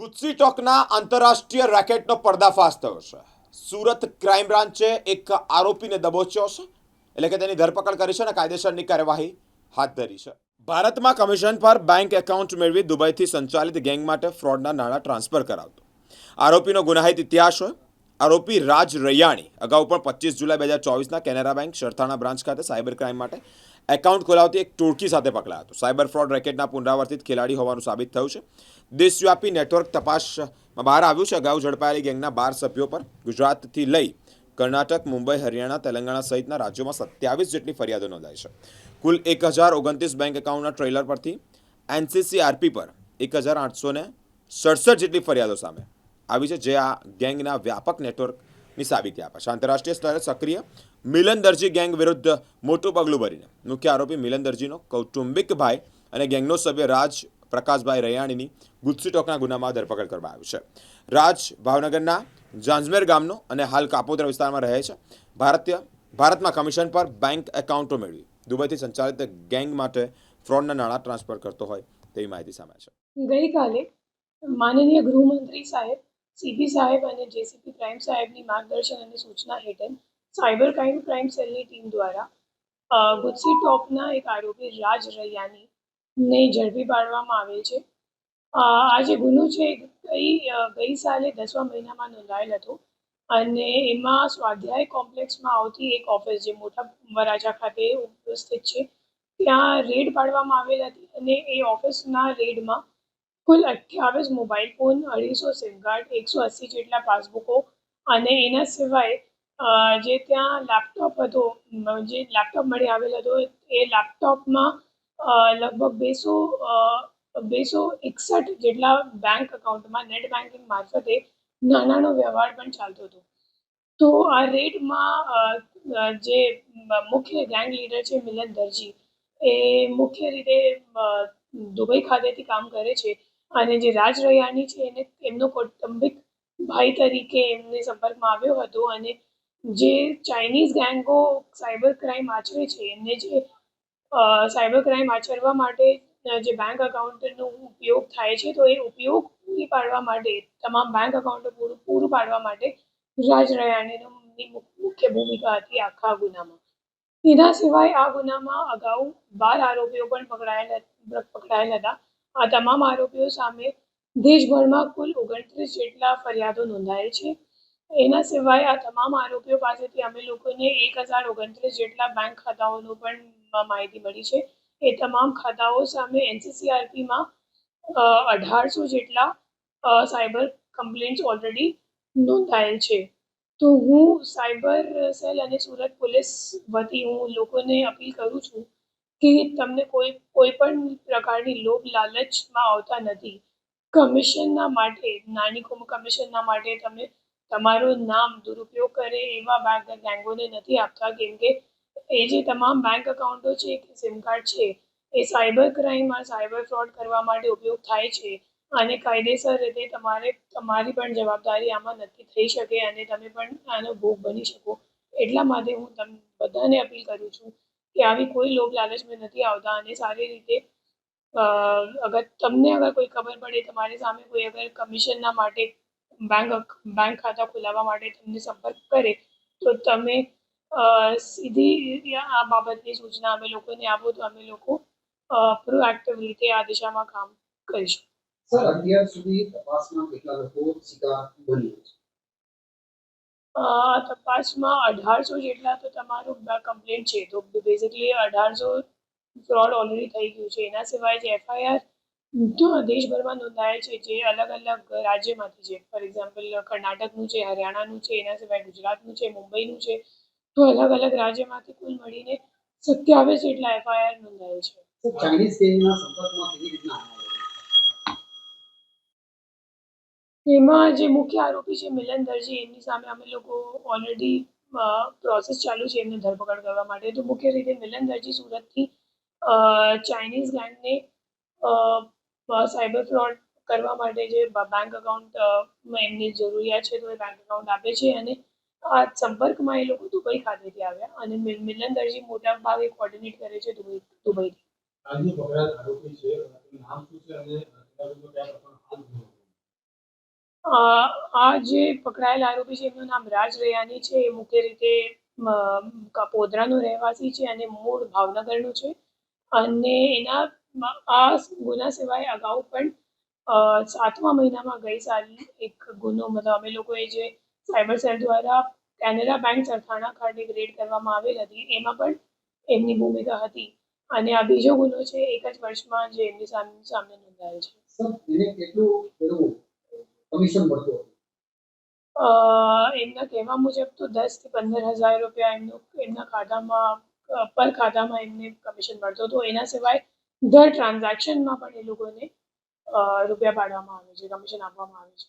ગુજસી ટોકના આંતરરાષ્ટ્રીય રેકેટનો પર્દાફાશ થયો છે. સુરત ક્રાઇમ બ્રાન્ચે એક આરોપીને દબોચ્યો છે, એટલે કે તેની ધરપકડ કરી છે અને કાયદેસરની કાર્યવાહી હાથ ધરી છે. ભારતમાં કમિશન પર બેંક એકાઉન્ટ મેળવી દુબઈથી સંચાલિત ગેંગ માટે ફ્રોડના નાણાં ટ્રાન્સફર કરાવતો આરોપીનો ગુનાહિત ઇતિહાસ હોય. આરોપી રાજ રૈયાણી અગાઉ પણ 25 જુલાઈ 2024ના કેનેરા બેંક શરથાણા બ્રાન્ચ ખાતે સાયબર ક્રાઇમ માટે એકાઉન્ટ ખોલાવતી એક ટોળકી સાથે પકડાયો હતો. સાયબર ફ્રોડ રેકેટના પુનરાવર્તિત ખેલાડી હોવાનું સાબિત થયું છે. દેશવ્યાપી નેટવર્ક તપાસમાં બહાર આવ્યું છે. અગાઉ ઝડપાયેલી ગેંગના 12 સભ્યો પર ગુજરાતથી લઈ કર્ણાટક, મુંબઈ, હરિયાણા, તેલંગાણા સહિતના રાજ્યોમાં 27 જેટલી ફરિયાદો નોંધાઈ છે. કુલ 1029 બેંક એકાઉન્ટના ટ્રેલર પરથી એનસીસીઆરપી પર 1867 જેટલી ફરિયાદો સામે આવી છે, જે આ ગેંગના વ્યાપક નેટવર્કની સાબિતી આપે છે. આંતરરાષ્ટ્રીય સ્તરે સક્રિય મિલન દરજી ગેંગ વિરુદ્ધ મોટું પગલું ભરીને મુખ્ય આરોપી મિલન દરજીનો કૌટુંબિક ભાઈ અને ગેંગનો સભ્ય રાજ પ્રકાશભાઈ રૈયાણીની ગુજસી ટોકના ગુનામાં ધરપકડ કરવામાં આવી છે. રાજ ભાવનગરના જાંજમેર ગામનો અને હાલ કાપોદ્રા વિસ્તારમાં રહે છે. ભારતમાં કમિશન પર બેંક એકાઉન્ટો મેળવી દુબઈથી સંચાલિત ગેંગ માટે ફ્રોડના નાણાં ટ્રાન્સફર કરતો હોય તેવી માહિતી સામે છે. ગઈકાલે માનનીય ગૃહમંત્રી સાહેબ, સીપી સાહેબ અને જેસીપી ક્રાઇમ સાહેબની માર્ગદર્શન અને સૂચના હેઠળ સાયબર ક્રાઇમ સેલની ટીમ દ્વારા ગુજસી ટોપના એક આરોપી રાજ રૈયાણીને ઝડપી પાડવામાં આવેલ છે. આ જે ગુનો છે ગઈ સાલે 10મા મહિનામાં નોંધાયેલ હતો અને એમાં સ્વાધ્યાય કોમ્પ્લેક્સમાં આવતી એક ઓફિસ જે મોટા વરાજા ખાતે ઉપસ્થિત છે, ત્યાં રેડ પાડવામાં આવેલ હતી અને એ ઓફિસના રેડમાં કુલ 28 મોબાઈલ ફોન, 250 સિમ કાર્ડ, 180 જેટલા પાસબુકો અને એના સિવાય જે ત્યાં લેપટોપ હતો, જે લેપટોપ મળી આવેલ હતો, એ લેપટોપમાં લગભગ 261 જેટલા બેંક એકાઉન્ટમાં નેટ બેન્કિંગ મારફતે નાણાંનો વ્યવહાર પણ ચાલતો હતો. તો આ રેડમાં જે મુખ્ય ગેંગ લીડર છે મિલન દરજી, એ મુખ્ય રીતે દુબઈ ખાતેથી કામ કરે છે અને જે રાજ રૈયાણી છે એને એમનો કૌટુંબિક ભાઈ તરીકે એમને સંપર્કમાં આવ્યો હતો અને જે ચાઇનીઝ ગેંગો સાયબર ક્રાઇમ આચરે છે એમને જે સાયબર ક્રાઇમ આચરવા માટે જે બેંક એકાઉન્ટનો ઉપયોગ થાય છે, તો એ ઉપયોગ પૂરી પાડવા માટે તમામ બેંક એકાઉન્ટો પૂરું પાડવા માટે રાજ રૈયાણીની મુખ્ય ભૂમિકા હતી આખા ગુનામાં. એના સિવાય આ ગુનામાં અગાઉ 12 આરોપીઓ પણ પકડાયેલ હતા. આ તમામ આરોપીઓ સામે દેશભરમાં કુલ 29 જેટલા ફરિયાદો નોંધાયેલ છે. એના સિવાય આ તમામ આરોપીઓ પાસેથી અમે લોકોને 1029 જેટલા બેંક ખાતાઓનો પણ માહિતી મળી છે. એ તમામ ખાતાઓ સામે એનસીસીઆરપીમાં 1800 જેટલા સાયબર કમ્પ્લેન્ટ્સ ઓલરેડી નોંધાયેલ છે. તો હું સાયબર સેલ અને સુરત પોલીસ વતી હું લોકોને અપીલ કરું છું કે તમને કોઈ પણ પ્રકારની લોભ લાલચમાં આવતા નથી. કમિશનના માટે, નાની કમિશનના માટે તમે તમારું નામ દુરુપયોગ કરે એવા ગેંગોને નથી આપતા, કેમ કે એ જે તમામ બેંક એકાઉન્ટો છે કે સિમ કાર્ડ છે એ સાયબર ક્રાઇમમાં સાયબર ફ્રોડ કરવા માટે ઉપયોગ થાય છે અને કાયદેસર રીતે તમારી પણ જવાબદારી આમાં નક્કી થઈ શકે અને તમે પણ આનો ભોગ બની શકો. એટલા માટે હું બધાને અપીલ કરું છું કે આવી કોઈ લોભ લાલચમાં નથી આવતા અને સારી રીતે અગર કોઈ ખબર પડે તમારી સામે કોઈ અગર કમિશનના માટે બેંક ખાતા ખોલાવવા માટે તમને સંપર્ક કરે તો તમે સીધી આ બાબતની સૂચના અમે લોકોને આપો તો અમે લોકો પ્રોએક્ટિવ રીતે આ દિશામાં કામ કરીશું. સર, અત્યાર સુધી તપાસમાં કેટલા લોકો શિકાર બન્યા છે? તપાસમાં 1800 જેટલા તો તમારું કમ્પ્લેન્ટ છે, તો બેઝિકલી 1800 ફ્રોડ ઓલરેડી થઈ ગયું છે. એના સિવાય જે એફઆઈઆર દેશભરમાં નોંધાયેલ છે, જે અલગ અલગ રાજ્યમાંથી છે, ફોર એક્ઝામ્પલ કર્ણાટકનું છે, હરિયાણાનું છે, એના સિવાય ગુજરાતનું છે, મુંબઈનું છે, તો અલગ અલગ રાજ્યમાંથી કુલ મળીને 27 જેટલા એફઆઈઆર નોંધાયેલ છે. ચાઇનીઝ ગેંગના સંપર્કમાં કેવી રીતના એમાં જે મુખ્ય આરોપી છે મિલન દરજી, એમની સામે અમે લોકો ઓલરેડી પ્રોસેસ ચાલુ છે એમને ધરપકડ કરવા માટે. તો મુખ્ય રીતે મિલન દરજી સુરતથી ચાઇનીઝ ગેંગને સાયબર ફ્રોડ કરવા માટે જે બેંક એકાઉન્ટ એમની જરૂરિયાત છે તો એ બેંક એકાઉન્ટ આપે છે અને આ સંપર્કમાં એ લોકો દુબઈ ખાતેથી આવ્યા અને મિલન દરજી મોટા ભાગે કોર્ડિનેટ કરે છે દુબઈથી. આ જે પકડાયેલ આરોપી છે એમનું નામ રાજ રૈયાની છે. એ મુખ્ય રીતે કાપોદ્રાનો રહેવાસી છે અને મૂળ ભાવનગરનો છે. અને આ ગુના સિવાય અગાઉ પણ 7મા મહિનામાં ગઈ સાલ એક ગુનો, મતલબ અમે લોકોએ જે સાયબર સેલ દ્વારા કેનેરા બેંક સરથાણા ખાતે રેડ કરવામાં આવેલ હતી એમાં પણ એમની ભૂમિકા હતી. અને આ બીજો ગુનો છે એક જ વર્ષમાં જે એમની સામે નોંધાયેલ છે. સર એને કેટલું પેલું કમિશન મળતું હતું? એમના કહેવા મુજબ તો 10 થી 15 હજાર રૂપિયા એમના ખાતામાં પર ખાતામાં એમને કમિશન મળતું હતું. એના સિવાય દર ટ્રાન્ઝેક્શનમાં પણ એ લોકોને રૂપિયા પાડવામાં આવે છે, કમિશન આપવામાં આવે છે.